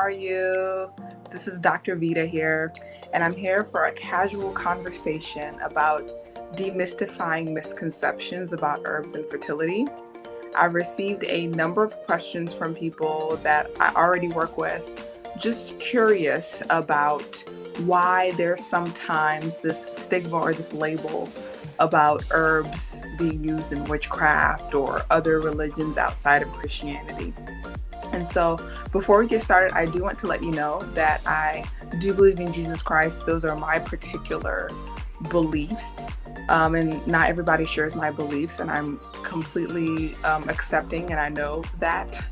are you? This is Dr. Vita here, and I'm here for a casual conversation about demystifying misconceptions about herbs and fertility. I've received a number of questions from people that I already work with, just curious about why there's sometimes this stigma or this label about herbs being used in witchcraft or other religions outside of Christianity. And so before we get started, I do want to let you know that I do believe in Jesus Christ. Those are my particular beliefs. And not everybody shares my beliefs, and I'm completely accepting, and I know that.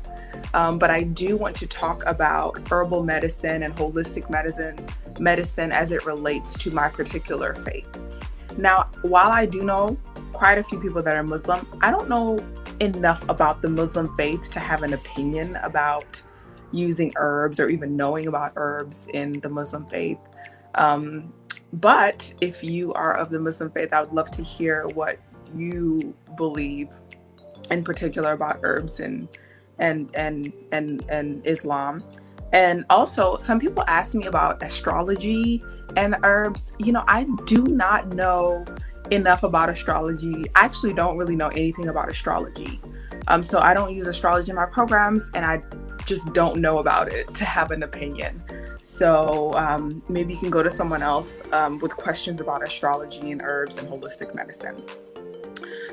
But I do want to talk about herbal medicine and holistic medicine as it relates to my particular faith. Now, while I do know quite a few people that are Muslim, I don't know enough about the Muslim faith to have an opinion about using herbs or even knowing about herbs in the Muslim faith. But if you are of the Muslim faith, I would love to hear what you believe in particular about herbs and Islam. And also, some people ask me about astrology and herbs. I do not know enough about astrology. I actually don't really know anything about astrology. So I don't use astrology in my programs, and I just don't know about it to have an opinion. So maybe you can go to someone else with questions about astrology and herbs and holistic medicine.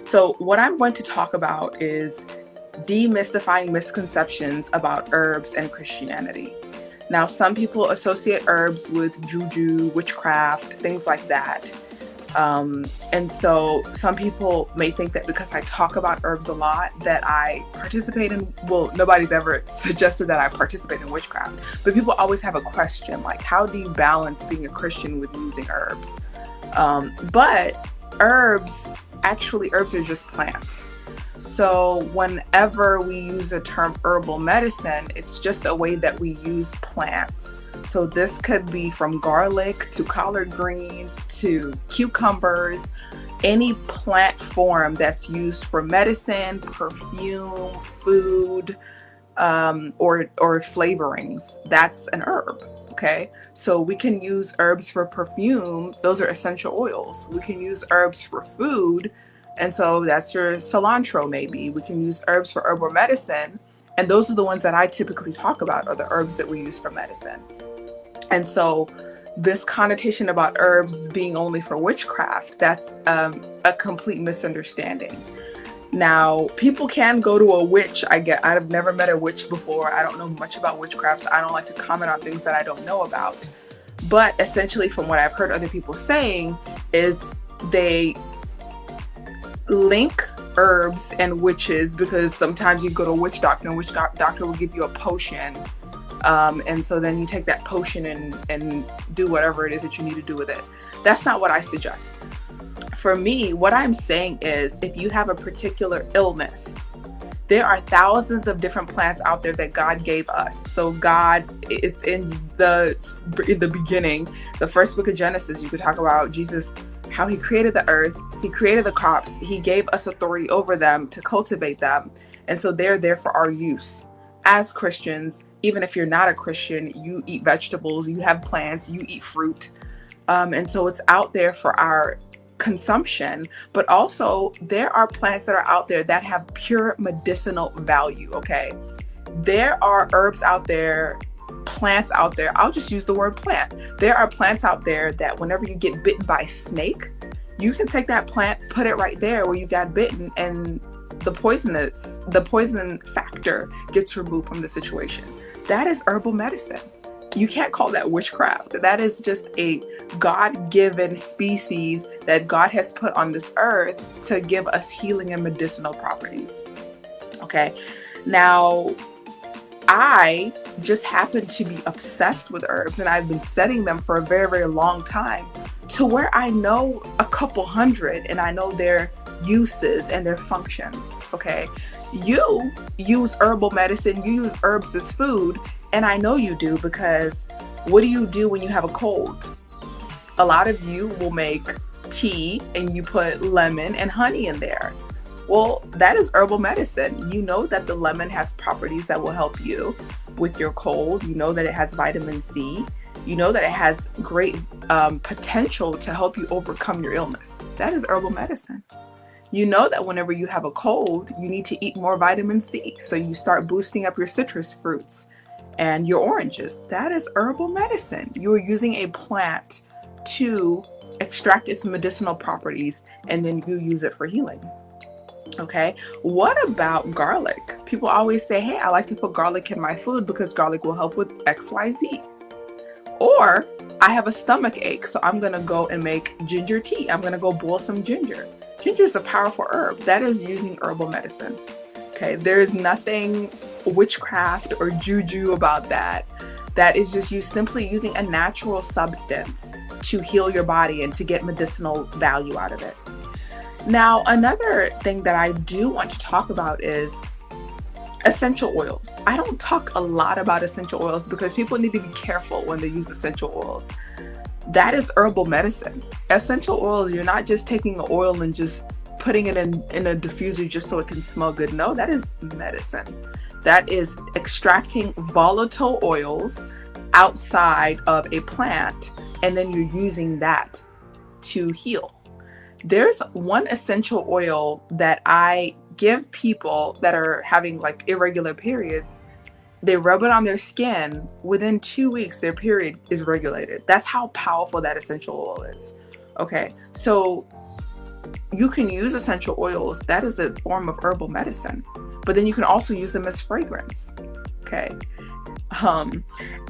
So what I'm going to talk about is demystifying misconceptions about herbs and Christianity. Now, some people associate herbs with juju, witchcraft, things like that. And so some people may think that because I talk about herbs a lot that I participate in, well, nobody's ever suggested that I participate in witchcraft, but people always have a question like, how do you balance being a Christian with using herbs? But herbs are just plants. So whenever we use the term herbal medicine, it's just a way that we use plants. So this could be from garlic to collard greens to cucumbers, any plant form that's used for medicine, perfume, food, or flavorings. That's an herb. Okay, so we can use herbs for perfume. Those are essential oils. We can use herbs for food. And so that's your cilantro maybe. We can use herbs for herbal medicine. And those are the ones that I typically talk about, are the herbs that we use for medicine. And so this connotation about herbs being only for witchcraft, that's a complete misunderstanding. Now, people can go to a witch. I've never met a witch before. I don't know much about witchcraft, so I don't like to comment on things that I don't know about. But essentially, from what I've heard other people saying, is they link herbs and witches, because sometimes you go to a witch doctor and witch doctor will give you a potion. And so then you take that potion and do whatever it is that you need to do with it. That's not what I suggest. For me, what I'm saying is, if you have a particular illness, there are thousands of different plants out there that God gave us. So God, it's in the beginning, the first book of Genesis, you could talk about Jesus, how he created the earth, he created the crops, he gave us authority over them to cultivate them. And so they're there for our use. As Christians, even if you're not a Christian, you eat vegetables, you have plants, you eat fruit. And so it's out there for our consumption, but also there are plants that are out there that have pure medicinal value. Okay. There are herbs out there, plants out there. I'll just use the word plant. There are plants out there that whenever you get bitten by a snake, you can take that plant, put it right there where you got bitten, and the poison factor gets removed from the situation. That is herbal medicine. You can't call that witchcraft. That is just a God-given species that God has put on this earth to give us healing and medicinal properties. Okay. Now, I just happen to be obsessed with herbs, and I've been studying them for a very, very long time, to where I know a couple hundred, and I know their uses and their functions. Okay. You use herbal medicine, you use herbs as food, and I know you do, because what do you do when you have a cold? A lot of you will make tea and you put lemon and honey in there. Well, that is herbal medicine. You know that the lemon has properties that will help you. with your cold. You know that it has vitamin C. You know that it has great potential to help you overcome your illness. That is herbal medicine. You know that whenever you have a cold, you need to eat more vitamin C. So you start boosting up your citrus fruits and your oranges. That is herbal medicine. You are using a plant to extract its medicinal properties, and then you use it for healing. Okay, what about garlic? People always say, hey, I like to put garlic in my food because garlic will help with XYZ. Or I have a stomach ache, so I'm gonna go and make ginger tea. I'm gonna go boil some ginger. Ginger is a powerful herb. That is using herbal medicine. Okay, there is nothing witchcraft or juju about that. That is just you simply using a natural substance to heal your body and to get medicinal value out of it. Now, another thing that I do want to talk about is essential oils. I don't talk a lot about essential oils because people need to be careful when they use essential oils. That is herbal medicine. Essential oils, you're not just taking an oil and just putting it in a diffuser just so it can smell good. No, that is medicine. That is extracting volatile oils outside of a plant, and then you're using that to heal. There's one essential oil that I give people that are having like irregular periods. They rub it on their skin. Within 2 weeks, their period is regulated. That's how powerful that essential oil is. Okay, so you can use essential oils. That is a form of herbal medicine, but then you can also use them as fragrance. Okay.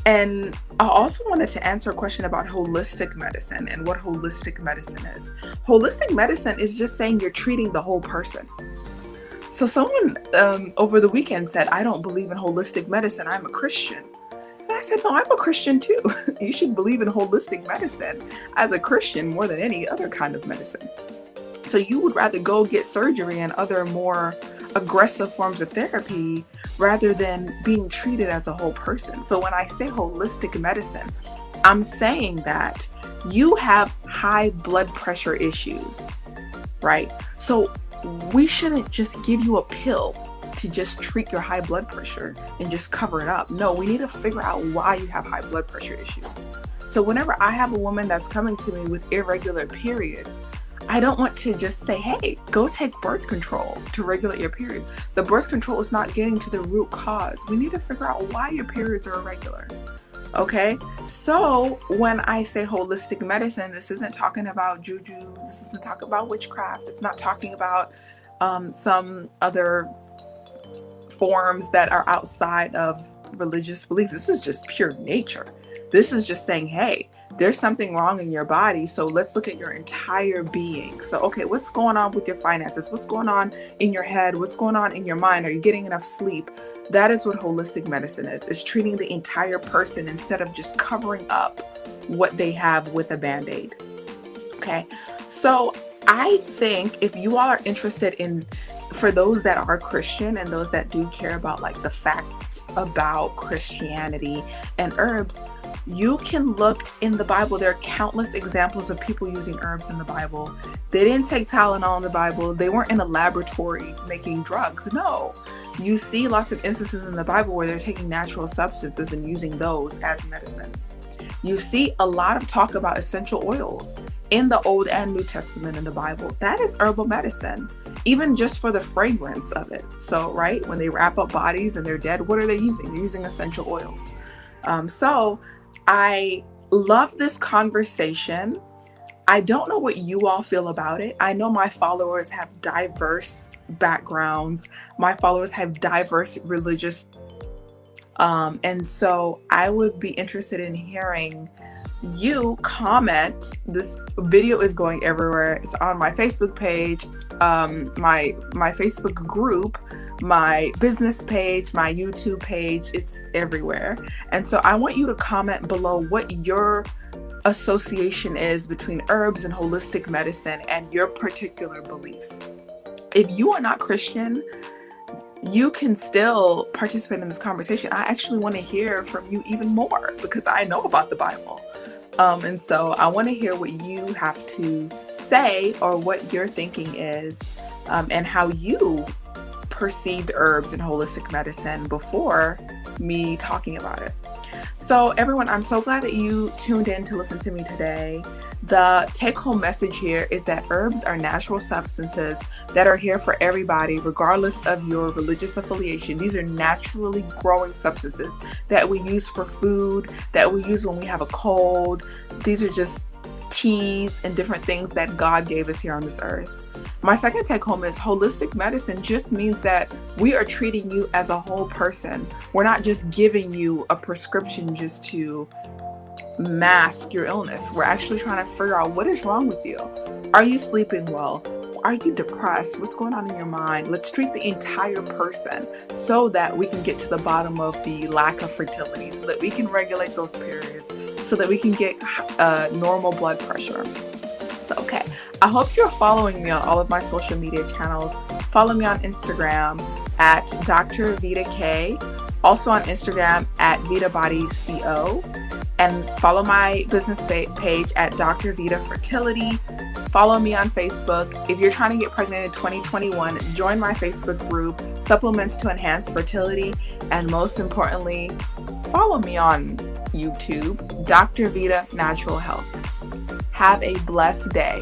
And I also wanted to answer a question about holistic medicine and what holistic medicine is. Holistic medicine is just saying you're treating the whole person. So someone over the weekend said, I don't believe in holistic medicine. I'm a Christian. And I said, no, I'm a Christian too. You should believe in holistic medicine as a Christian more than any other kind of medicine. So you would rather go get surgery and other more aggressive forms of therapy rather than being treated as a whole person. So when I say holistic medicine, I'm saying that you have high blood pressure issues, right? So we shouldn't just give you a pill to just treat your high blood pressure and just cover it up. No, we need to figure out why you have high blood pressure issues. So whenever I have a woman that's coming to me with irregular periods, I don't want to just say, hey, go take birth control to regulate your period. The birth control is not getting to the root cause. We need to figure out why your periods are irregular. Okay, so when I say holistic medicine, this isn't talking about juju. This isn't talking about witchcraft. It's not talking about some other forms that are outside of religious beliefs. This is just pure nature. This is just saying, hey, there's something wrong in your body, so let's look at your entire being. So, okay, what's going on with your finances? What's going on in your head? What's going on in your mind? Are you getting enough sleep? That is what holistic medicine is. It's treating the entire person instead of just covering up what they have with a Band-Aid. Okay, so I think if you all are interested in, for those that are Christian and those that do care about like the facts about Christianity and herbs, you can look in the Bible. There are countless examples of people using herbs in the Bible. They didn't take Tylenol in the Bible. They weren't in a laboratory making drugs. No, you see lots of instances in the Bible where they're taking natural substances and using those as medicine. You see a lot of talk about essential oils in the Old and New Testament in the Bible. That is herbal medicine, even just for the fragrance of it. So, right, when they wrap up bodies and they're dead, what are they using? They're using essential oils. So I love this conversation. I don't know what you all feel about it. I know my followers have diverse backgrounds. My followers have diverse religious and so I would be interested in hearing you comment. This video is going everywhere. It's on my Facebook page, my Facebook group, my business page, my YouTube page. It's everywhere. And so I want you to comment below what your association is between herbs and holistic medicine and your particular beliefs. If you are not Christian, you can still participate in this conversation. I actually want to hear from you even more because I know about the Bible. And so I want to hear what you have to say or what your thinking is, and how you perceived herbs and holistic medicine before me talking about it. So everyone, I'm so glad that you tuned in to listen to me today. The take-home message here is that herbs are natural substances that are here for everybody, regardless of your religious affiliation. These are naturally growing substances that we use for food, that we use when we have a cold. These are just teas and different things that God gave us here on this earth. My second take home is holistic medicine just means that we are treating you as a whole person. We're not just giving you a prescription just to mask your illness. We're actually trying to figure out what is wrong with you. Are you sleeping well? Are you depressed? What's going on in your mind? Let's treat the entire person so that we can get to the bottom of the lack of fertility, so that we can regulate those periods, so that we can get normal blood pressure. So, okay, I hope you're following me on all of my social media channels. Follow me on Instagram at Dr. Vita K, also on Instagram at VitaBodyCO, and follow my business page at Dr. Vita Fertility. Follow me on Facebook. If you're trying to get pregnant in 2021, join my Facebook group, Supplements to Enhance Fertility, and most importantly, follow me on YouTube, Dr. Vita Natural Health. Have a blessed day.